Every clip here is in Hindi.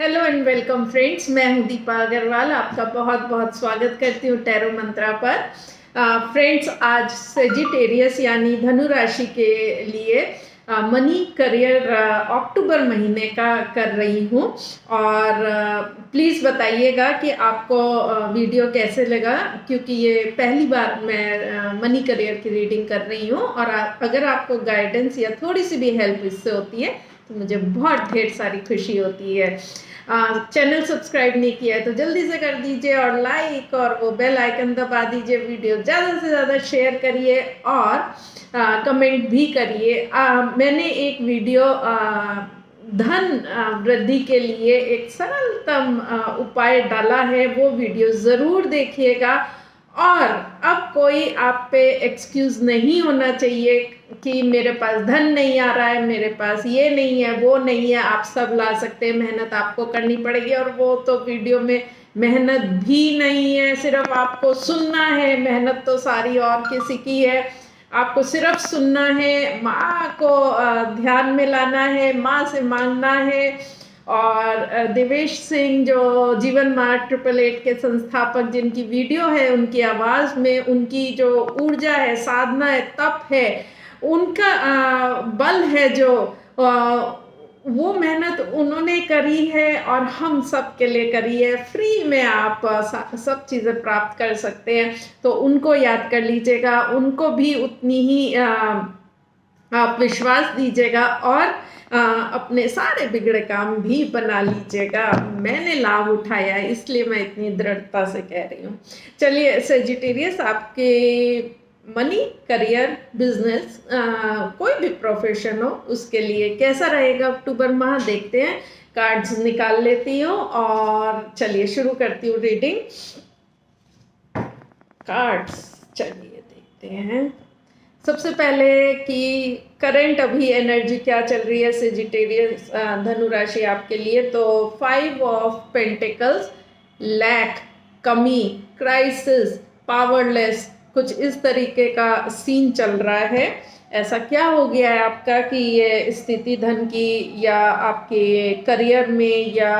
हेलो एंड वेलकम फ्रेंड्स, मैं हूं दीपा अग्रवाल। आपका बहुत बहुत स्वागत करती हूं टैरो मंत्रा पर। फ्रेंड्स, आज सेजिटेरियस यानी धनु राशि के लिए मनी करियर अक्टूबर महीने का कर रही हूं। और प्लीज़ बताइएगा कि आपको वीडियो कैसे लगा, क्योंकि ये पहली बार मैं मनी करियर की रीडिंग कर रही हूं। और अगर आपको गाइडेंस या थोड़ी सी भी हेल्प इससे होती है तो मुझे बहुत ढेर सारी खुशी होती है। चैनल सब्सक्राइब नहीं किया है तो जल्दी से कर दीजिए और लाइक और वो बेल आइकन दबा दीजिए। वीडियो ज़्यादा से ज़्यादा शेयर करिए और कमेंट भी करिए। मैंने एक वीडियो धन वृद्धि के लिए एक सरलतम उपाय डाला है, वो वीडियो ज़रूर देखिएगा। और अब कोई आप पे एक्सक्यूज नहीं होना चाहिए कि मेरे पास धन नहीं आ रहा है, मेरे पास ये नहीं है, वो नहीं है। आप सब ला सकते हैं, मेहनत आपको करनी पड़ेगी। और वो तो वीडियो में मेहनत भी नहीं है, सिर्फ आपको सुनना है। मेहनत तो सारी और किसी की है, आपको सिर्फ सुनना है, माँ को ध्यान में लाना है, माँ से मांगना है। और देवेश सिंह जो जीवन मार्ग 888 के संस्थापक, जिनकी वीडियो है, उनकी आवाज़ में उनकी जो ऊर्जा है, साधना है, तप है, उनका बल है, जो वो मेहनत उन्होंने करी है और हम सब के लिए करी है। फ्री में आप सब चीज़ें प्राप्त कर सकते हैं, तो उनको याद कर लीजिएगा, उनको भी उतनी ही आप विश्वास दीजिएगा और अपने सारे बिगड़े काम भी बना लीजिएगा। मैंने लाभ उठाया है, इसलिए मैं इतनी दृढ़ता से कह रही हूँ। चलिए सेजिटेरियस, आपके मनी, करियर, बिजनेस, कोई भी प्रोफेशन हो, उसके लिए कैसा रहेगा अक्टूबर माह, देखते हैं। कार्ड्स निकाल लेती हूँ और चलिए शुरू करती हूँ रीडिंग। कार्ड्स चलिए देखते हैं। सबसे पहले कि करंट अभी एनर्जी क्या चल रही है सेजिटेरियस धनु राशि आपके लिए। तो 5 ऑफ पेंटिकल्स, लैक, कमी, क्राइसिस, पावरलेस, कुछ इस तरीके का सीन चल रहा है। ऐसा क्या हो गया है आपका कि ये स्थिति धन की या आपके करियर में या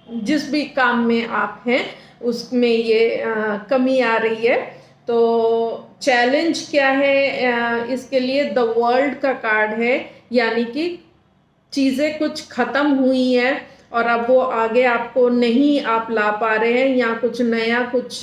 जिस भी काम में आप हैं उसमें ये कमी आ रही है। तो चैलेंज क्या है इसके लिए? द वर्ल्ड का कार्ड है, यानी कि चीज़ें कुछ ख़त्म हुई हैं और अब वो आगे आपको नहीं आप ला पा रहे हैं, या कुछ नया, कुछ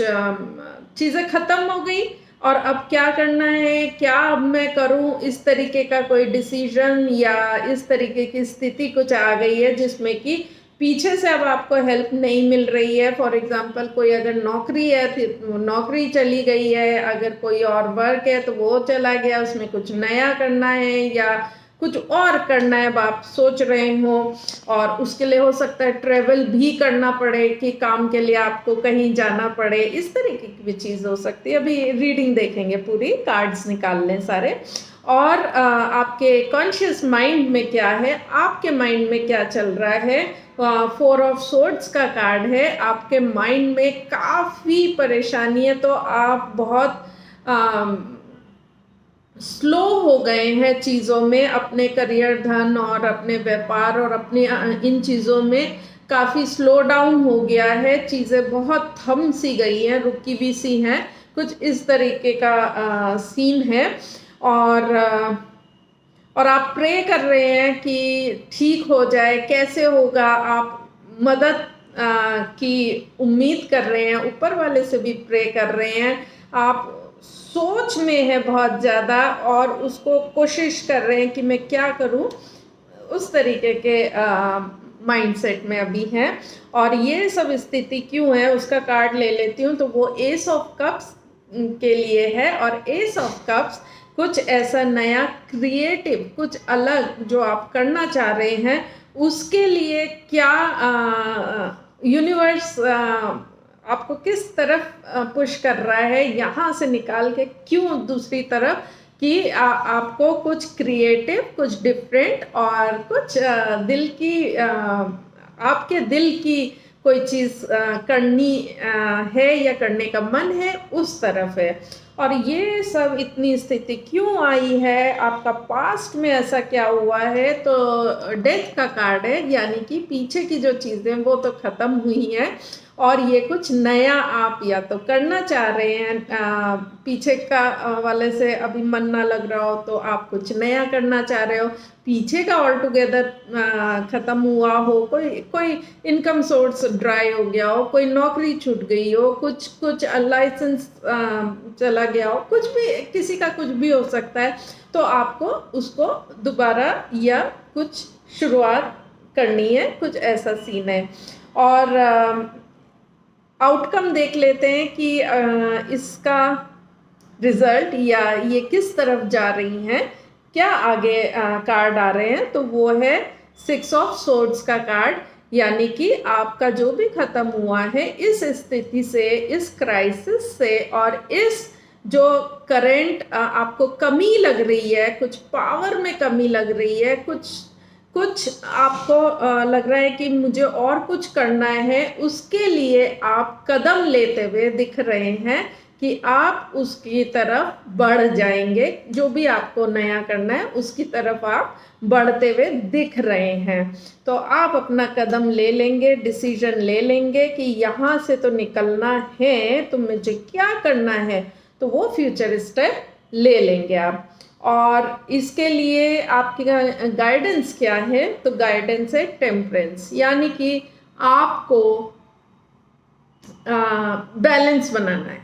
चीज़ें ख़त्म हो गई और अब क्या करना है, क्या अब मैं करूं, इस तरीके का कोई डिसीजन या इस तरीके की स्थिति कुछ आ गई है जिसमें कि पीछे से अब आपको हेल्प नहीं मिल रही है। फॉर एग्जांपल, कोई अगर नौकरी है तो नौकरी चली गई है, अगर कोई और वर्क है तो वो चला गया, उसमें कुछ नया करना है या कुछ और करना है, अब आप सोच रहे हो। और उसके लिए हो सकता है ट्रेवल भी करना पड़े, कि काम के लिए आपको कहीं जाना पड़े, इस तरीके की भी चीज़ हो सकती है। अभी रीडिंग देखेंगे पूरी, कार्ड्स निकाल लें सारे। और आपके कॉन्शियस माइंड में क्या है, आपके माइंड में क्या चल रहा है। 4 ऑफ सोर्ड्स का कार्ड है। आपके माइंड में काफ़ी परेशानी है, तो आप बहुत स्लो हो गए हैं चीज़ों में, अपने करियर, धन और अपने व्यापार और अपने इन चीज़ों में काफ़ी स्लो डाउन हो गया है। चीज़ें बहुत थम सी गई हैं, रुकी भी सी हैं, कुछ इस तरीके का सीन है। और आप प्रे कर रहे हैं कि ठीक हो जाए, कैसे होगा, आप मदद की उम्मीद कर रहे हैं, ऊपर वाले से भी प्रे कर रहे हैं। आप सोच में है बहुत ज़्यादा और उसको कोशिश कर रहे हैं कि मैं क्या करूं, उस तरीके के माइंडसेट में अभी हैं। और ये सब स्थिति क्यों है उसका कार्ड ले लेती हूँ। तो वो एस ऑफ कप्स के लिए है, और एस ऑफ कप्स कुछ ऐसा नया, क्रिएटिव, कुछ अलग जो आप करना चाह रहे हैं, उसके लिए क्या यूनिवर्स आपको किस तरफ पुश कर रहा है, यहाँ से निकाल के क्यों दूसरी तरफ, कि आपको कुछ क्रिएटिव, कुछ डिफरेंट और कुछ दिल की आपके दिल की कोई चीज़ करनी है या करने का मन है, उस तरफ है। और ये सब इतनी स्थिति क्यों आई है, आपका पास्ट में ऐसा क्या हुआ है। तो डेथ का कार्ड है, यानी कि पीछे की जो चीज़ें वो तो ख़त्म हुई हैं और ये कुछ नया आप या तो करना चाह रहे हैं। पीछे का वाले से अभी मन ना लग रहा हो तो आप कुछ नया करना चाह रहे हो। पीछे का ऑल टुगेदर ख़त्म हुआ हो, कोई इनकम सोर्स ड्राई हो गया हो, कोई नौकरी छूट गई हो, कुछ लाइसेंस चला गया हो, कुछ भी, किसी का कुछ भी हो सकता है। तो आपको उसको दोबारा या कुछ शुरुआत करनी है, कुछ ऐसा सीन है। और आउटकम देख लेते हैं कि इसका रिजल्ट या ये किस तरफ जा रही हैं, क्या आगे कार्ड आ रहे हैं। तो वो है 6 ऑफ सोर्ड्स का कार्ड, यानी कि आपका जो भी खत्म हुआ है इस स्थिति से, इस क्राइसिस से, और इस जो करंट आपको कमी लग रही है, कुछ पावर में कमी लग रही है, कुछ आपको लग रहा है कि मुझे और कुछ करना है, उसके लिए आप कदम लेते हुए दिख रहे हैं कि आप उसकी तरफ बढ़ जाएंगे। जो भी आपको नया करना है उसकी तरफ आप बढ़ते हुए दिख रहे हैं। तो आप अपना कदम ले लेंगे, डिसीजन ले लेंगे कि यहाँ से तो निकलना है, तो मुझे क्या करना है, तो वो फ्यूचर स्टेप ले लेंगे आप। और इसके लिए आपकी गाइडेंस क्या है, तो गाइडेंस है टेम्परेंस, यानी कि आपको बैलेंस बनाना है।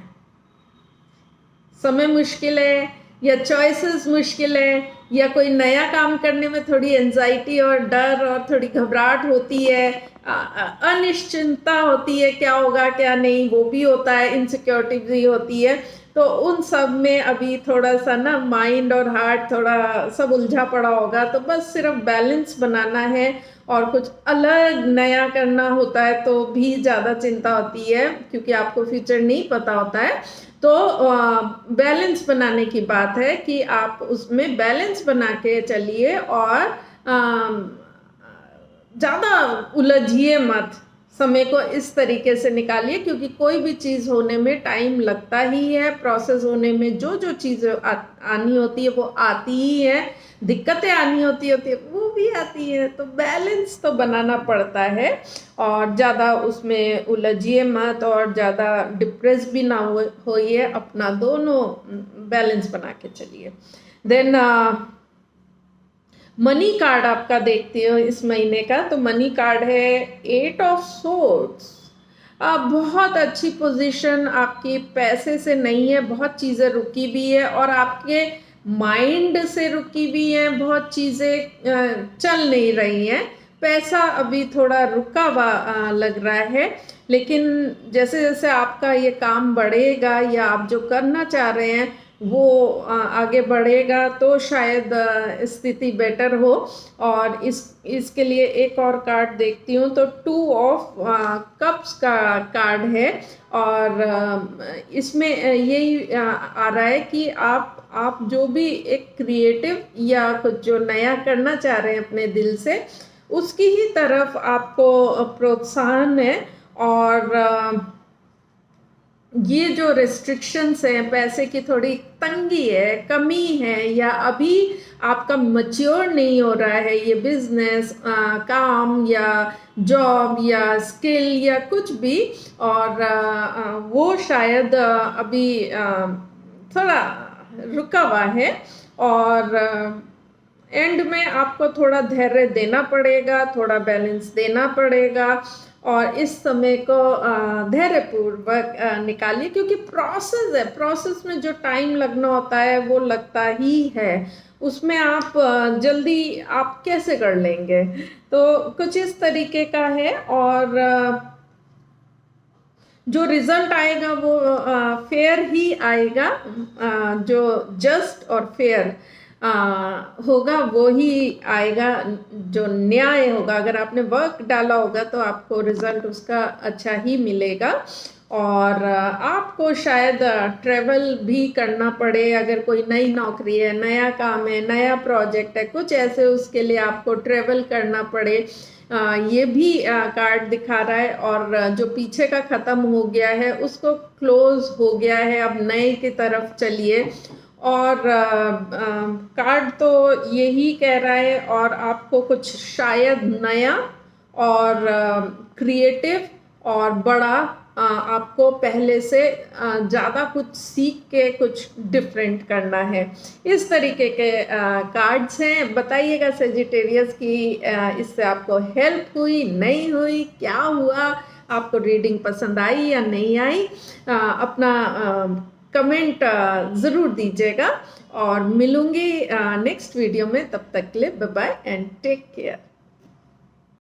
समय मुश्किल है या चॉइसेस मुश्किल है या कोई नया काम करने में थोड़ी एंजाइटी और डर और थोड़ी घबराहट होती है, अनिश्चितता होती है, क्या होगा क्या नहीं, वो भी होता है, इनसिक्योरिटी भी होती है। तो उन सब में अभी थोड़ा सा ना माइंड और हार्ट थोड़ा सब उलझा पड़ा होगा। तो बस सिर्फ बैलेंस बनाना है, और कुछ अलग नया करना होता है तो भी ज़्यादा चिंता होती है, क्योंकि आपको फ्यूचर नहीं पता होता है। तो बैलेंस बनाने की बात है कि आप उसमें बैलेंस बना के चलिए और ज़्यादा उलझिए मत, समय को इस तरीके से निकालिए, क्योंकि कोई भी चीज़ होने में टाइम लगता ही है। प्रोसेस होने में जो जो चीज़ें आनी होती है वो आती ही है, दिक्कतें आनी होती है वो भी आती है। तो बैलेंस तो बनाना पड़ता है, और ज़्यादा उसमें उलझिए मत और ज़्यादा डिप्रेस भी ना होइए, अपना दोनों बैलेंस बना के चलिए। देन मनी कार्ड आपका देखती हो इस महीने का, तो मनी कार्ड है 8 ऑफ सोर्ड्स। बहुत अच्छी पोजीशन आपकी पैसे से नहीं है, बहुत चीज़ें रुकी भी है, और आपके माइंड से रुकी भी है, बहुत चीज़ें चल नहीं रही हैं। पैसा अभी थोड़ा रुका हुआ लग रहा है, लेकिन जैसे जैसे आपका ये काम बढ़ेगा या आप जो करना चाह रहे हैं वो आगे बढ़ेगा तो शायद स्थिति बेटर हो। और इसके लिए एक और कार्ड देखती हूँ, तो 2 ऑफ कप्स का कार्ड है, और इसमें यही आ रहा है कि आप जो भी एक क्रिएटिव या कुछ जो नया करना चाह रहे हैं अपने दिल से, उसकी ही तरफ आपको प्रोत्साहन है। और ये जो रिस्ट्रिक्शंस हैं, पैसे की थोड़ी तंगी है, कमी है, या अभी आपका मैच्योर नहीं हो रहा है ये बिजनेस, काम या जॉब या स्किल या कुछ भी, और वो शायद अभी थोड़ा रुका हुआ है। और एंड में आपको थोड़ा धैर्य देना पड़ेगा, थोड़ा बैलेंस देना पड़ेगा, और इस समय को धैर्यपूर्वक निकालिए, क्योंकि प्रोसेस है, प्रोसेस में जो टाइम लगना होता है वो लगता ही है, उसमें आप जल्दी आप कैसे कर लेंगे। तो कुछ इस तरीके का है, और जो रिजल्ट आएगा वो फेयर ही आएगा, जो जस्ट और फेयर होगा वो ही आएगा, जो न्याय होगा। अगर आपने वर्क डाला होगा तो आपको रिजल्ट उसका अच्छा ही मिलेगा। और आपको शायद ट्रैवल भी करना पड़े, अगर कोई नई नौकरी है, नया काम है, नया प्रोजेक्ट है, कुछ ऐसे उसके लिए आपको ट्रैवल करना पड़े, ये भी कार्ड दिखा रहा है, और जो पीछे का ख़त्म हो गया है उसको क्लोज हो गया है, अब नए की तरफ चलिए। और कार्ड तो यही कह रहा है, और आपको कुछ शायद नया और क्रिएटिव और बड़ा आपको पहले से ज़्यादा कुछ सीख के कुछ डिफरेंट करना है। इस तरीके के कार्ड्स हैं। बताइएगा सेजिटेरियस की इससे आपको हेल्प हुई, नहीं हुई, क्या हुआ, आपको रीडिंग पसंद आई या नहीं आई। अपना कमेंट ज़रूर दीजिएगा, और मिलूंगी नेक्स्ट वीडियो में। तब तक के लिए bye bye and take care.